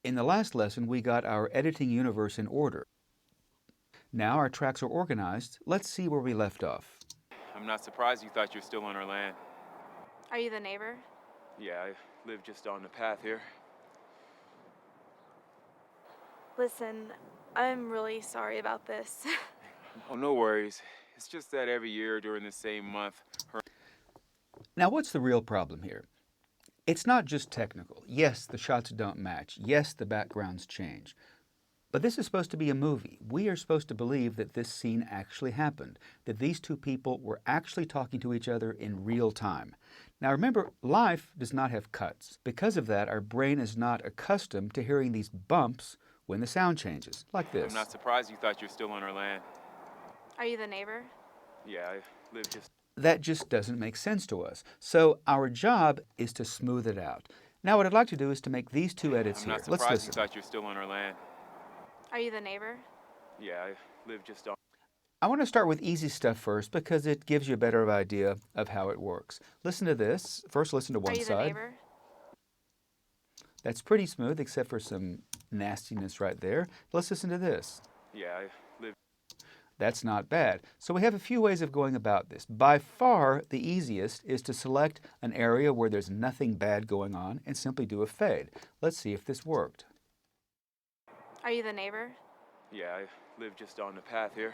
In the last lesson, we got our editing universe in order. Now our tracks are organized. Let's see where we left off. I'm not surprised you thought you're still on our land. Are you the neighbor? Yeah, I live just on the path here. Listen, I'm really sorry about this. Oh, no worries. It's just that every year during the same month, Now, what's the real problem here? It's not just technical. Yes, the shots don't match. Yes, the backgrounds change. But this is supposed to be a movie. We are supposed to believe that this scene actually happened, that these two people were actually talking to each other in real time. Now remember, life does not have cuts. Because of that, our brain is not accustomed to hearing these bumps when the sound changes, like this. I'm not surprised you thought you're still on our land. Are you the neighbor? Yeah, I live just... That just doesn't make sense to us. So our job is to smooth it out. Now what I'd like to do is to make these two edits I'm here. not Let's surprised you listen. thought you're still on our land. Are you the neighbor? Yeah, I live just on... I want to start with easy stuff first because it gives you a better idea of how it works. Listen to this. First listen to Are one you the side. neighbor? That's pretty smooth except for some nastiness right there. Let's listen to this. Yeah, I live... That's not bad. So we have a few ways of going about this. By far, the easiest is to select an area where there's nothing bad going on and simply do a fade. Let's see if this worked. Are you the neighbor? Yeah, I live just on the path here.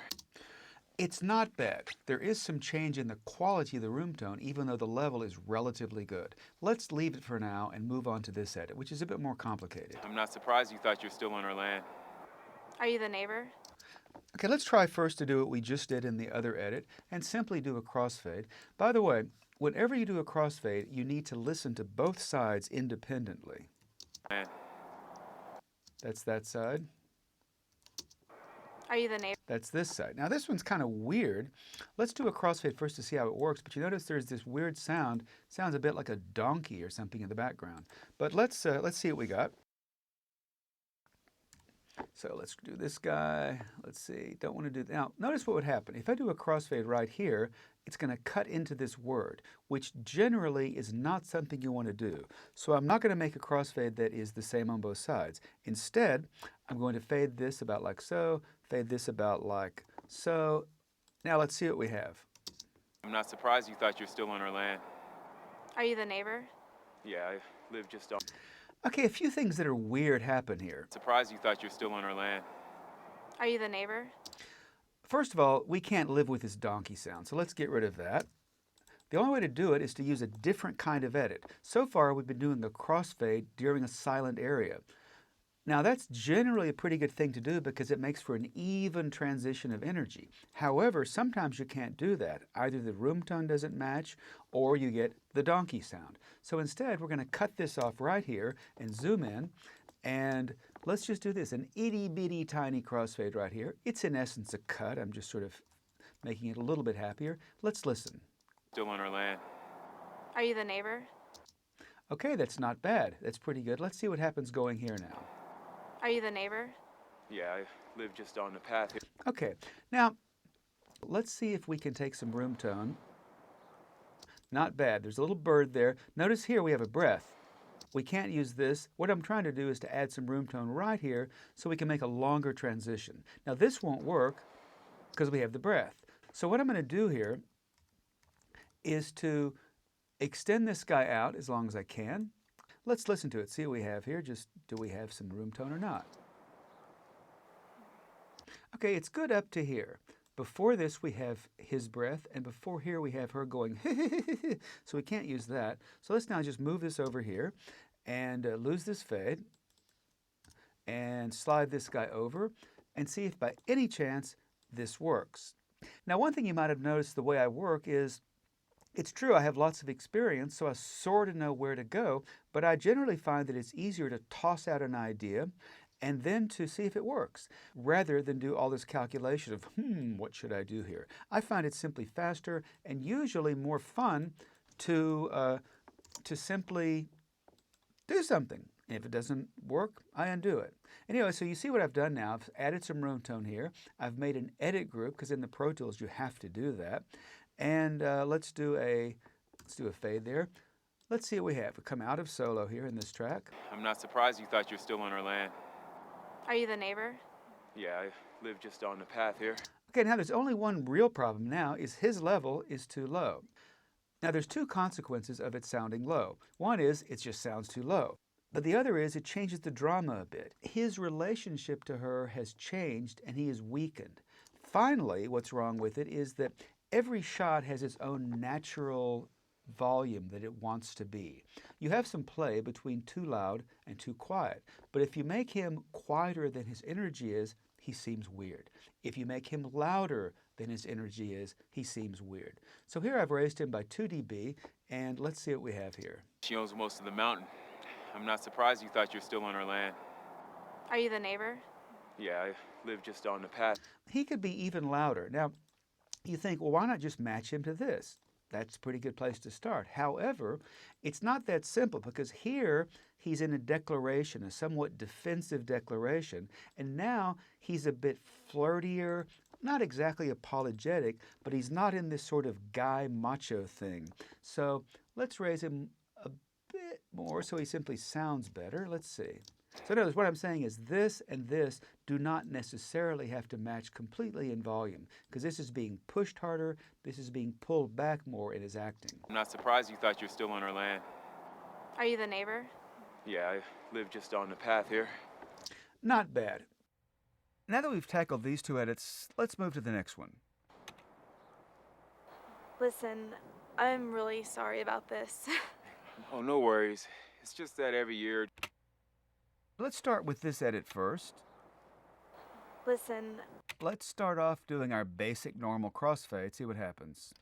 It's not bad. There is some change in the quality of the room tone, even though the level is relatively good. Let's leave it for now and move on to this edit, which is a bit more complicated. I'm not surprised you thought you're still on our land. Are you the neighbor? Okay, let's try first to do what we just did in the other edit and simply do a crossfade. By the way, whenever you do a crossfade, you need to listen to both sides independently. Man. That's that side. Are you the neighbor? That's this side. Now this one's kind of weird. Let's do a crossfade first to see how it works, but you notice there's this weird sound. Sounds a bit like a donkey or something in the background. But let's see what we got. So let's do this guy. Let's see. Don't want to do... Now, notice what would happen. If I do a crossfade right here, it's going to cut into this word, which generally is not something you want to do. So I'm not going to make a crossfade that is the same on both sides. Instead, I'm going to fade this about like so, fade this about like so. Now let's see what we have. I'm not surprised you thought you're still on our land. Are you the neighbor? Yeah, I live just on... Okay, a few things that are weird happen here. Surprised you thought you're still on our land. Are you the neighbor? First of all, we can't live with this donkey sound, so let's get rid of that. The only way to do it is to use a different kind of edit. So far, we've been doing a crossfade during a silent area. Now, that's generally a pretty good thing to do because it makes for an even transition of energy. However, sometimes you can't do that. Either the room tone doesn't match or you get the donkey sound. So instead, we're going to cut this off right here and zoom in. And let's just do this, an itty-bitty tiny crossfade right here. It's in essence a cut. I'm just sort of making it a little bit happier. Let's listen. Still on our land. Are you the neighbor? Okay, that's not bad. That's pretty good. Let's see what happens going here now. Are you the neighbor? Yeah, I live just on the path here. Okay, now let's see if we can take some room tone. Not bad. There's a little bird there. Notice here we have a breath. We can't use this. What I'm trying to do is to add some room tone right here so we can make a longer transition. Now this won't work because we have the breath. So what I'm going to do here is to extend this guy out as long as I can. Let's listen to it, see what we have here. Just do we have some room tone or not? Okay, it's good up to here. Before this we have his breath, and before here we have her going so we can't use that. So let's now just move this over here and lose this fade and slide this guy over and see if by any chance this works. Now one thing you might have noticed the way I work is it's true I have lots of experience, so I sort of know where to go, but I generally find that it's easier to toss out an idea and then to see if it works, rather than do all this calculation of, what should I do here? I find it simply faster and usually more fun to simply do something. And if it doesn't work, I undo it. Anyway, so you see what I've done now. I've added some room tone here. I've made an edit group, because in the Pro Tools you have to do that. And let's do a fade there. Let's see what we have. We come out of solo here in this track. I'm not surprised you thought you're still on our land. Are you the neighbor? Yeah, I live just on the path here. Okay, now there's only one real problem now, is his level is too low. Now there's two consequences of it sounding low. One is it just sounds too low. But the other is it changes the drama a bit. His relationship to her has changed and he is weakened. Finally, what's wrong with it is that every shot has its own natural volume that it wants to be. You have some play between too loud and too quiet. But if you make him quieter than his energy is, he seems weird. If you make him louder than his energy is, he seems weird. So here I've raised him by 2 dB, and let's see what we have here. She owns most of the mountain. I'm not surprised you thought you're still on our land. Are you the neighbor? Yeah, I live just on the path. He could be even louder. Now, you think, well, why not just match him to this? That's a pretty good place to start. However, it's not that simple because here he's in a declaration, a somewhat defensive declaration, and now he's a bit flirtier, not exactly apologetic, but he's not in this sort of guy macho thing. So let's raise him a bit more so he simply sounds better. Let's see. So in other words, what I'm saying is this and this do not necessarily have to match completely in volume because this is being pushed harder, this is being pulled back more in his acting. I'm not surprised you thought you're still on our land. Are you the neighbor? Yeah, I live just on the path here. Not bad. Now that we've tackled these two edits, let's move to the next one. Listen, I'm really sorry about this. Oh, no worries. It's just that every year... Let's start with this edit first. Listen, Let's start off doing our basic normal crossfade, see what happens.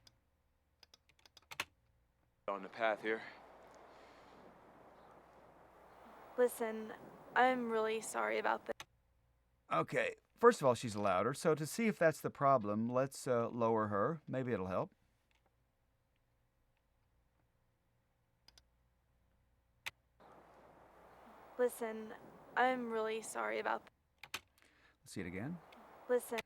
On the path here. listen, I'm really sorry about this. Okay, first of all, she's louder, so to see if that's the problem, let's lower her. Maybe it'll help. Listen, I'm really sorry about this. Let's see it again. Listen,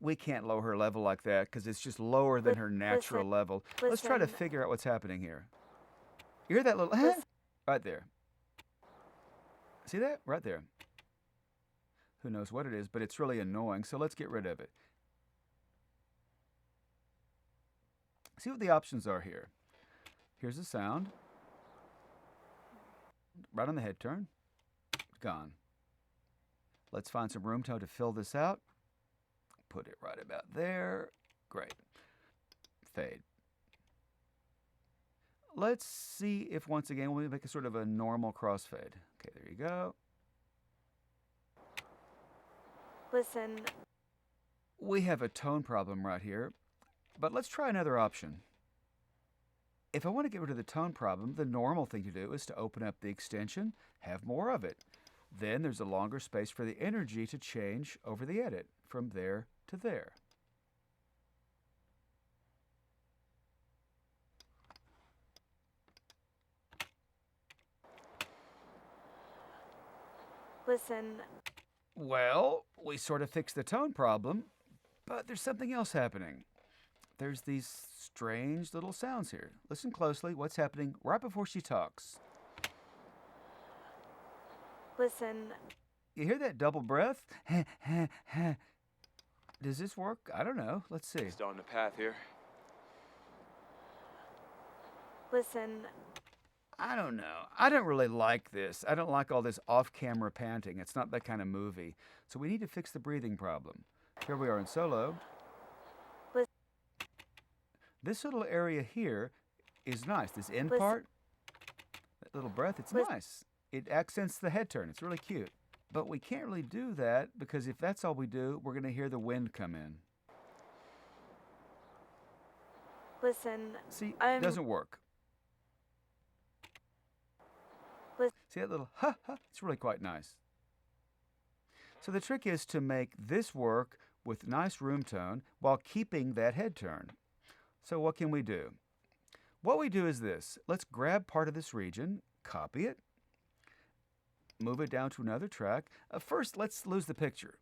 We can't lower her level like that because it's just lower than her natural level. Let's try to listen. figure out what's happening here. You hear that little Listen. right there? See that? Right there. Who knows what it is, but it's really annoying, so let's get rid of it. See what the options are here. Here's the sound. Right on the head turn. Gone. Let's find some room tone to fill this out. Put it right about there. Great. Fade. Let's see if once again we make a sort of a normal crossfade. Okay, there you go. listen, We have a tone problem right here, but let's try another option. If I want to get rid of the tone problem, the normal thing to do is to open up the extension, have more of it. Then there's a longer space for the energy to change over the edit from there to there. listen, Well, we sort of fixed the tone problem, but there's something else happening. There's these strange little sounds here. Listen closely. What's happening right before she talks? listen, You hear that double breath? Does this work? I don't know. Let's see. Just on the path here. listen, I don't know. I don't really like this. I don't like all this off-camera panting. It's not that kind of movie. So we need to fix the breathing problem. Here we are in solo. Lis- This little area here is nice. This end Lis- part, that little breath, it's Lis- nice. It accents the head turn. It's really cute. But we can't really do that because if that's all we do, we're going to hear the wind come in. listen, See, it I'm- doesn't work. Lis- See that little ha ha? It's really quite nice. So the trick is to make this work with nice room tone while keeping that head turn. So what can we do? What we do is this. Let's grab part of this region, copy it, move it down to another track. First, let's lose the picture.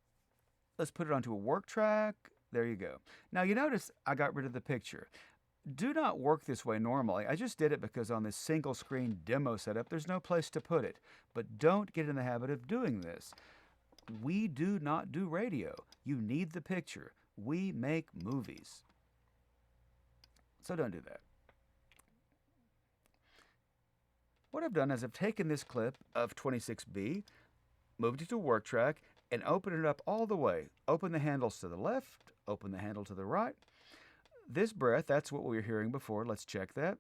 Let's put it onto a work track. There you go. Now you notice I got rid of the picture. Do not work this way normally. I just did it because on this single screen demo setup, there's no place to put it. But don't get in the habit of doing this. We do not do radio. You need the picture. We make movies. So don't do that. What I've done is I've taken this clip of 26B, moved it to work track, and opened it up all the way. Open the handles to the left, open the handle to the right. This breath, that's what we were hearing before. Let's check that.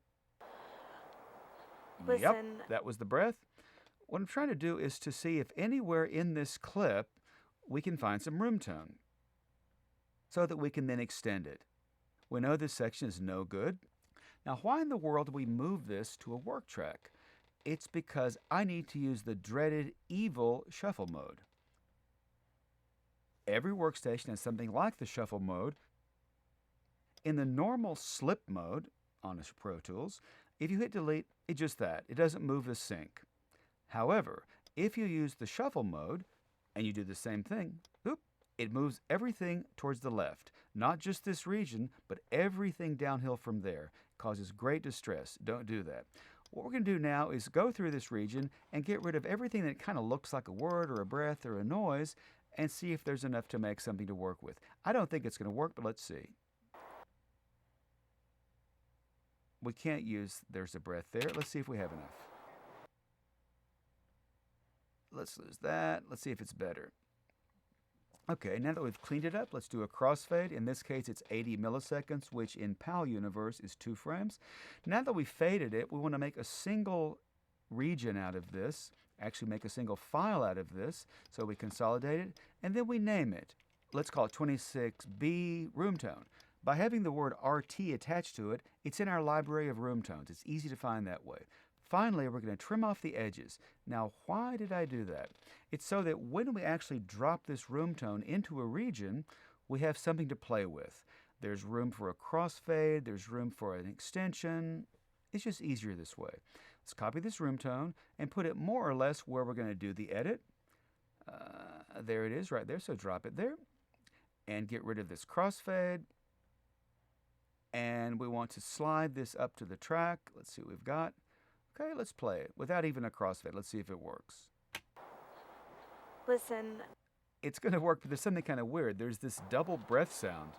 Listen. Yep, that was the breath. What I'm trying to do is to see if anywhere in this clip we can find some room tone so that we can then extend it. We know this section is no good. Now, why in the world do we move this to a work track? It's because I need to use the dreaded evil shuffle mode. Every workstation has something like the shuffle mode. In the normal slip mode on Pro Tools, if you hit delete, it's just that. It doesn't move the sync. However, if you use the shuffle mode and you do the same thing, it moves everything towards the left. Not just this region, but everything downhill from there. It causes great distress. Don't do that. What we're going to do now is go through this region and get rid of everything that kind of looks like a word or a breath or a noise and see if there's enough to make something to work with. I don't think it's going to work, but let's see. We can't use there's a breath there. Let's see if we have enough. Let's lose that. Let's see if it's better. Okay, now that we've cleaned it up, let's do a crossfade. In this case, it's 80 milliseconds, which in PAL universe is 2 frames. Now that we've faded it, we want to make a single region out of this, actually make a single file out of this. So we consolidate it, and then we name it. Let's call it 26B room tone. By having the word RT attached to it, it's in our library of room tones. It's easy to find that way. Finally, we're going to trim off the edges. Now, why did I do that? It's so that when we actually drop this room tone into a region, we have something to play with. There's room for a crossfade. There's room for an extension. It's just easier this way. Let's copy this room tone and put it more or less where we're going to do the edit. There it is right there, so drop it there. And get rid of this crossfade. And we want to slide this up to the track. Let's see what we've got. Okay, let's play it without even a crossfade. Let's see if it works. Listen. It's going to work, but there's something kind of weird. There's this double breath sound.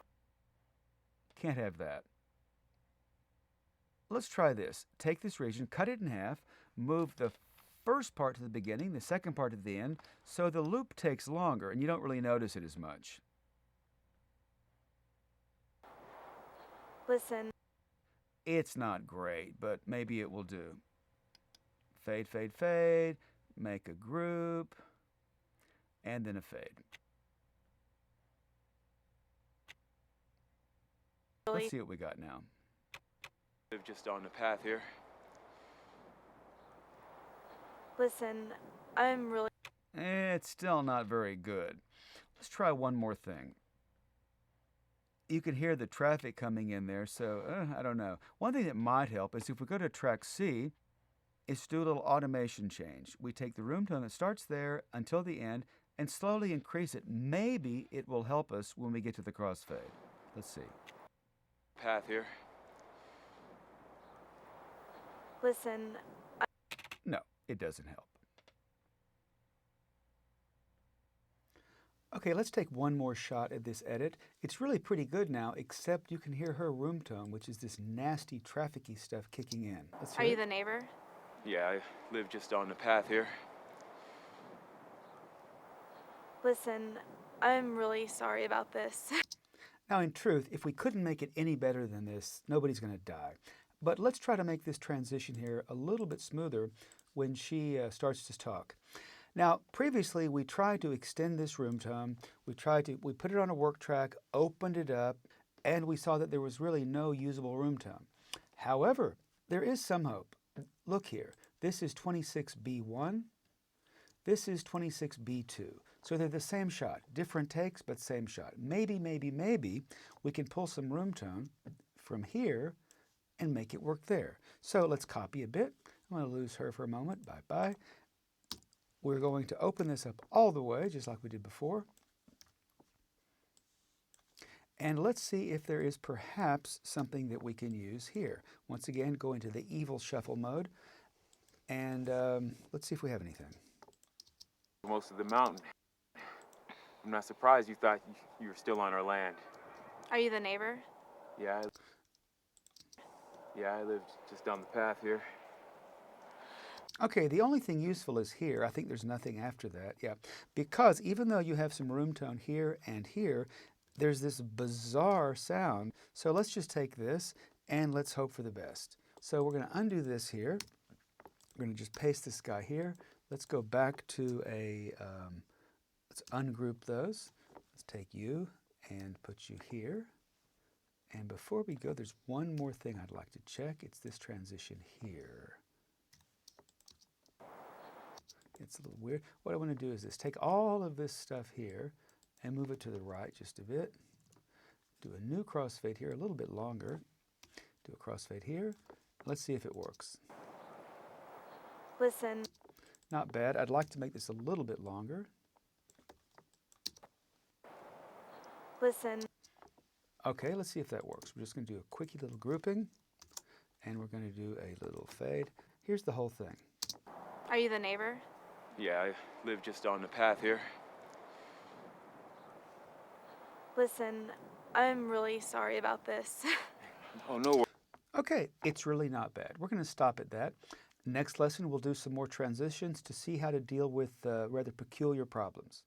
Can't have that. Let's try this. Take this region, cut it in half, move the first part to the beginning, the second part to the end, so the loop takes longer and you don't really notice it as much. Listen. It's not great, but maybe it will do. Fade, fade, fade, make a group, and then a fade. Let's see what we got now. Live just on the path here. Listen, I'm really... It's still not very good. Let's try one more thing. You can hear the traffic coming in there, so I don't know. One thing that might help is if we go to track C, is to do a little automation change. We take the room tone that starts there until the end and slowly increase it. Maybe it will help us when we get to the crossfade. Let's see. Path here. Listen. No, it doesn't help. Okay, let's take one more shot at this edit. It's really pretty good now, except you can hear her room tone, which is this nasty, trafficky stuff kicking in. Let's hear Are you it. the neighbor? Yeah, I live just on the path here. Listen, I'm really sorry about this. Now, in truth, if we couldn't make it any better than this, nobody's going to die. But let's try to make this transition here a little bit smoother when she starts to talk. Now, previously, we tried to extend this room tone. We put it on a work track, opened it up, and we saw that there was really no usable room tone. However, there is some hope. Look here. This is 26B1. This is 26B2. So they're the same shot. Different takes, but same shot. Maybe we can pull some room tone from here and make it work there. So let's copy a bit. I'm going to lose her for a moment. Bye-bye. We're going to open this up all the way, just like we did before. And let's see if there is perhaps something that we can use here. Once again, go into the evil shuffle mode, and let's see if we have anything. Most of the mountain. I'm not surprised you thought you were still on our land. Are you the neighbor? Yeah, I lived just down the path here. Okay, the only thing useful is here. I think there's nothing after that, yeah. Because even though you have some room tone here and here, there's this bizarre sound. So let's just take this and let's hope for the best. So we're going to undo this here. We're going to just paste this guy here. Let's go back to let's ungroup those. Let's take you and put you here. And before we go, there's one more thing I'd like to check. It's this transition here. It's a little weird. What I want to do is this. Take all of this stuff here and move it to the right just a bit. Do a new crossfade here, a little bit longer. Do a crossfade here. Let's see if it works. Listen. Not bad. I'd like to make this a little bit longer. Listen. Okay, let's see if that works. We're just going to do a quickie little grouping, and we're going to do a little fade. Here's the whole thing. Are you the neighbor? Yeah, I live just on the path here. Listen, I'm really sorry about this. Oh, no worries. Okay, it's really not bad. We're going to stop at that. Next lesson, we'll do some more transitions to see how to deal with rather peculiar problems.